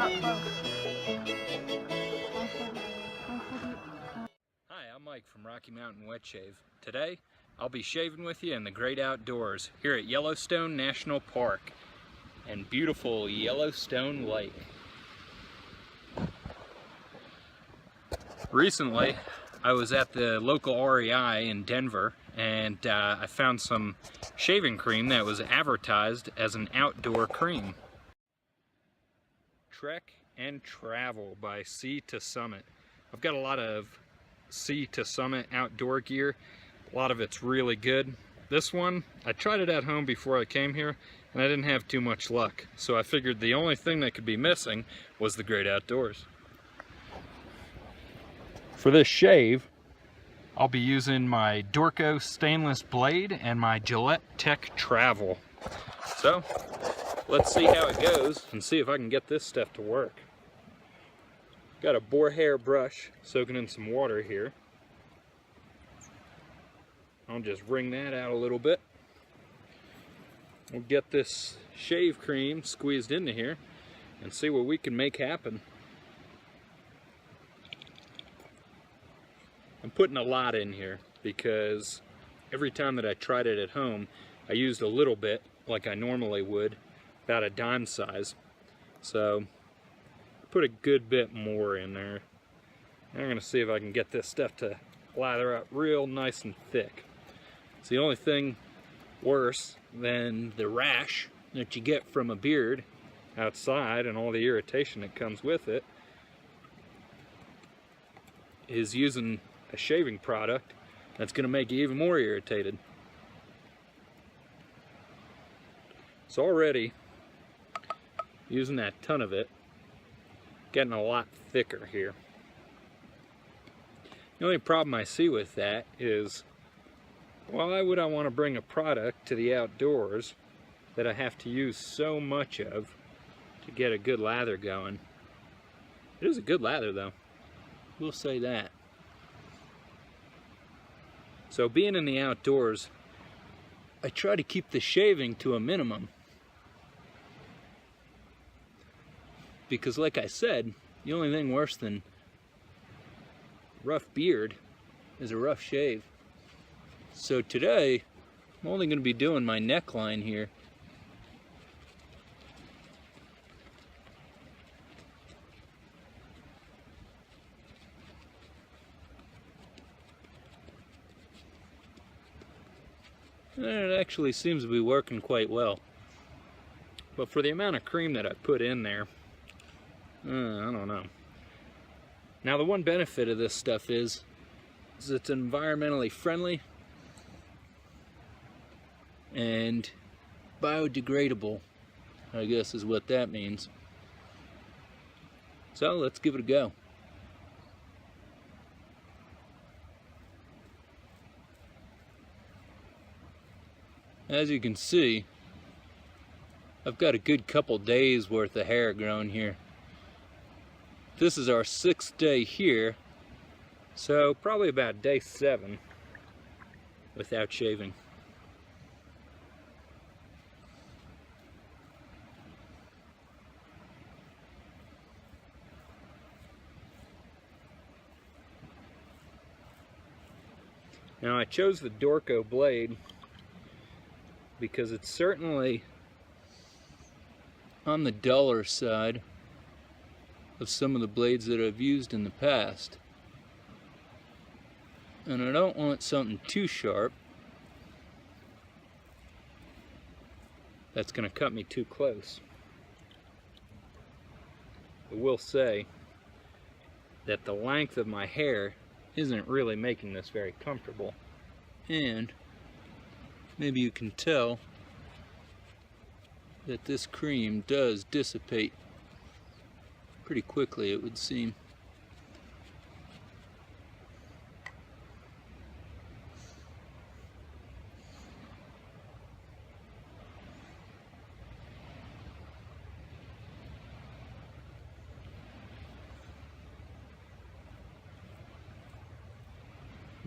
Hi, I'm Mike from Rocky Mountain Wet Shave. Today, I'll be shaving with you in the great outdoors here at Yellowstone National Park and beautiful Yellowstone Lake. Recently, I was at the local REI in Denver and I found some shaving cream that was advertised as an outdoor cream. Trek and Travel by Sea to Summit. I've got a lot of Sea to Summit outdoor gear. A lot of it's really good. This one, I tried it at home before I came here and I didn't have too much luck. So I figured the only thing that could be missing was the great outdoors. For this shave, I'll be using my Dorco stainless blade and my Gillette Tech Travel. So, let's see how it goes and see if I can get this stuff to work. Got a boar hair brush soaking in some water here. I'll just wring that out a little bit. We'll get this shave cream squeezed into here and see what we can make happen. I'm putting a lot in here because every time that I tried it at home, I used a little bit like I normally would, about a dime size. So put a good bit more in there. And I'm going to see if I can get this stuff to lather up real nice and thick. It's the only thing worse than the rash that you get from a beard outside and all the irritation that comes with it is using a shaving product that's going to make you even more irritated. So already using that ton of it, getting a lot thicker here. The only problem I see with that is, why would I want to bring a product to the outdoors that I have to use so much of to get a good lather going? It is a good lather though, we'll say that. So being in the outdoors, I try to keep the shaving to a minimum. Because like I said, the only thing worse than rough beard is a rough shave. So today, I'm only going to be doing my neckline here. And it actually seems to be working quite well. But for the amount of cream that I put in there, I don't know. Now the one benefit of this stuff is it's environmentally friendly and biodegradable, I guess is what that means. So let's give it a go. As you can see, I've got a good couple days worth of hair growing here. This is our 6th day here, so probably about day 7 without shaving. Now I chose the Dorco blade because it's certainly on the duller side of some of the blades that I've used in the past. And I don't want something too sharp that's going to cut me too close. I will say that the length of my hair isn't really making this very comfortable. And maybe you can tell that this cream does dissipate pretty quickly, it would seem.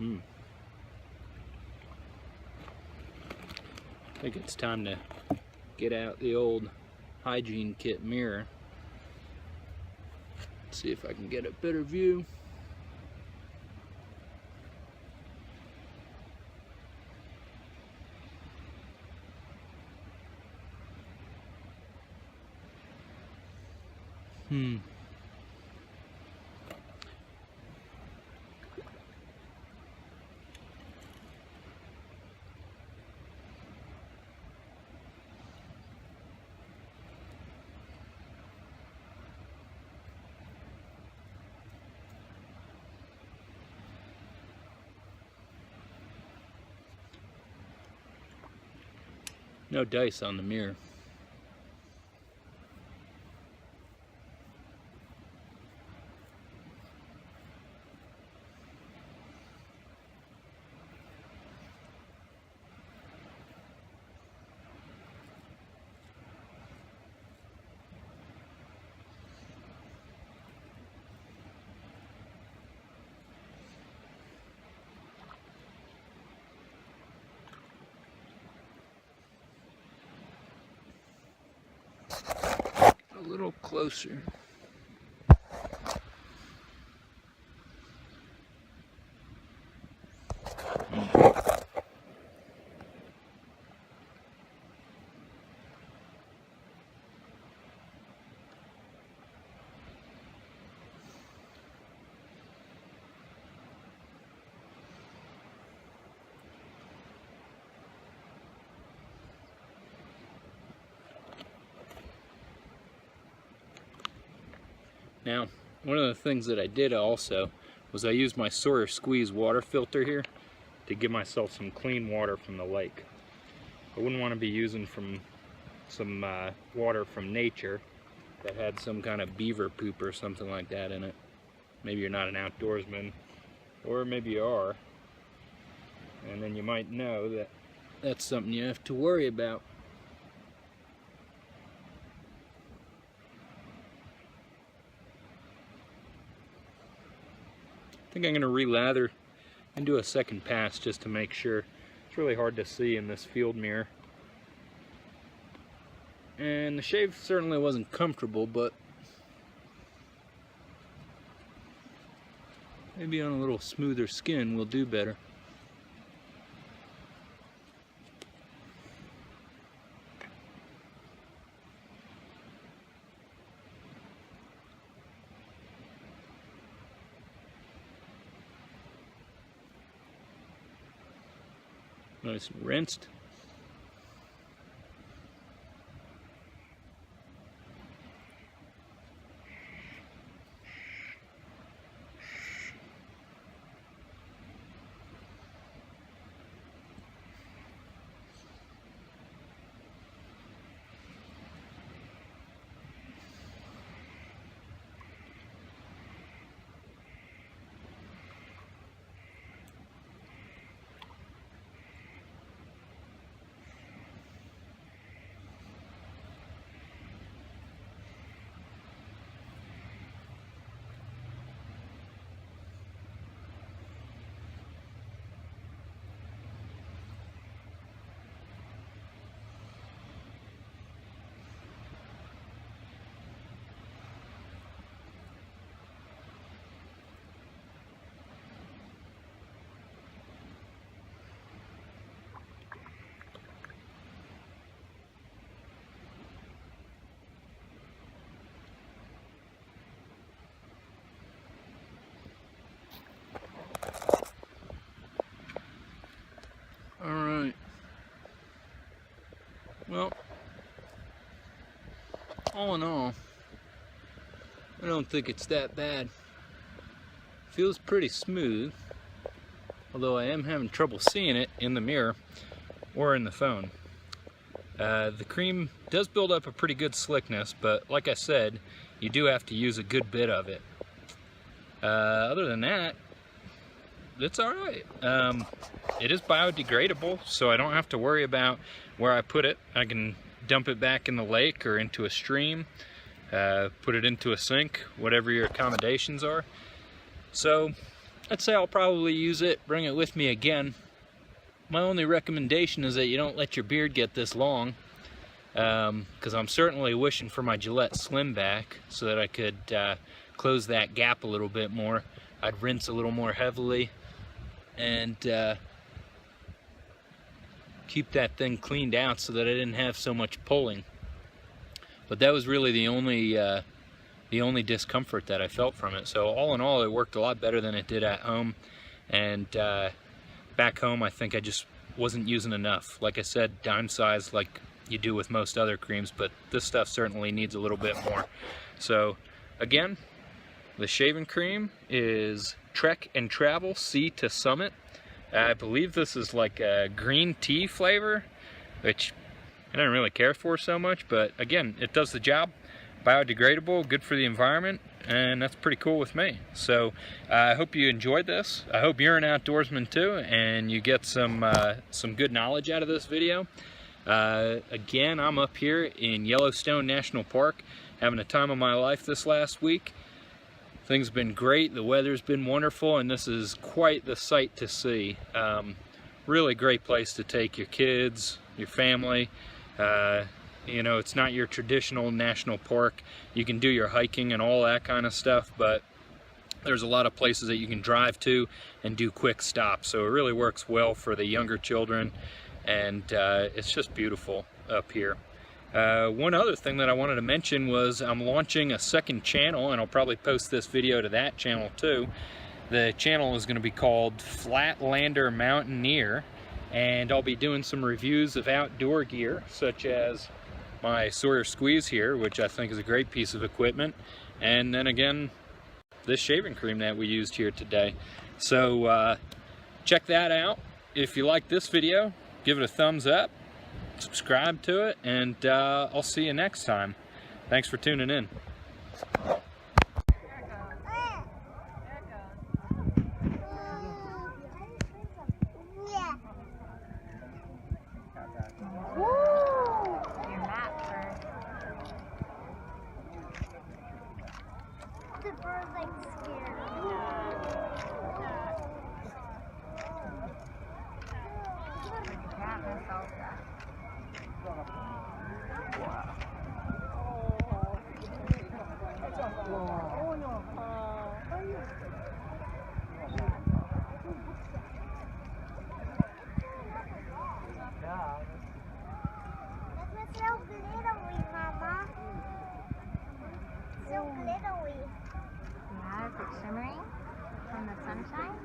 I think it's time to get out the old hygiene kit mirror see if I can get a better view. No dice on the mirror. A little closer. Now, one of the things that I did also was I used my Sawyer Squeeze water filter here to give myself some clean water from the lake. I wouldn't want to be using some water from nature that had some kind of beaver poop or something like that in it. Maybe you're not an outdoorsman, or maybe you are, and then you might know that that's something you have to worry about. I think I'm going to relather and do a second pass just to make sure. It's really hard to see in this field mirror. And the shave certainly wasn't comfortable, but maybe on a little smoother skin will do better. Nice and rinsed. Alright. Well, all in all, I don't think it's that bad. Feels pretty smooth, although I am having trouble seeing it in the mirror or in the phone. The cream does build up a pretty good slickness, but like I said, you do have to use a good bit of it. Other than that, it's alright. It is biodegradable, so I don't have to worry about where I put it. I can dump it back in the lake or into a stream, put it into a sink, whatever your accommodations are. So I'd say I'll probably use it, bring it with me again. My only recommendation is that you don't let your beard get this long, because I'm certainly wishing for my Gillette Slim back so that I could close that gap a little bit more. I'd rinse a little more heavily and keep that thing cleaned out so that I didn't have so much pulling. But that was really the only discomfort that I felt from it. So all in all, it worked a lot better than it did at home. And back home, I think I just wasn't using enough. Like I said, dime size like you do with most other creams, but this stuff certainly needs a little bit more. So again, the shaving cream is Trek and Travel Sea to Summit. I believe this is like a green tea flavor, which I don't really care for so much, but again, it does the job. Biodegradable, good for the environment, and that's pretty cool with me. So I hope you enjoyed this. I hope you're an outdoorsman too, and you get some good knowledge out of this video. Again, I'm up here in Yellowstone National Park, having a time of my life this last week. Things have been great, the weather's been wonderful, and this is quite the sight to see. Really great place to take your kids, your family. You know, it's not your traditional national park. You can do your hiking and all that kind of stuff, but there's a lot of places that you can drive to and do quick stops. So it really works well for the younger children, and it's just beautiful up here. One other thing that I wanted to mention was I'm launching a second channel, and I'll probably post this video to that channel too. The channel is going to be called Flatlander Mountaineer, and I'll be doing some reviews of outdoor gear, such as my Sawyer Squeeze here, which I think is a great piece of equipment, and then again, this shaving cream that we used here today. So check that out. If you like this video, give it a thumbs up, subscribe to it, and I'll see you next time. Thanks for tuning in. The bird like scared. That's so glittery, Mama. So glittery. Yeah, is it shimmering from the sunshine?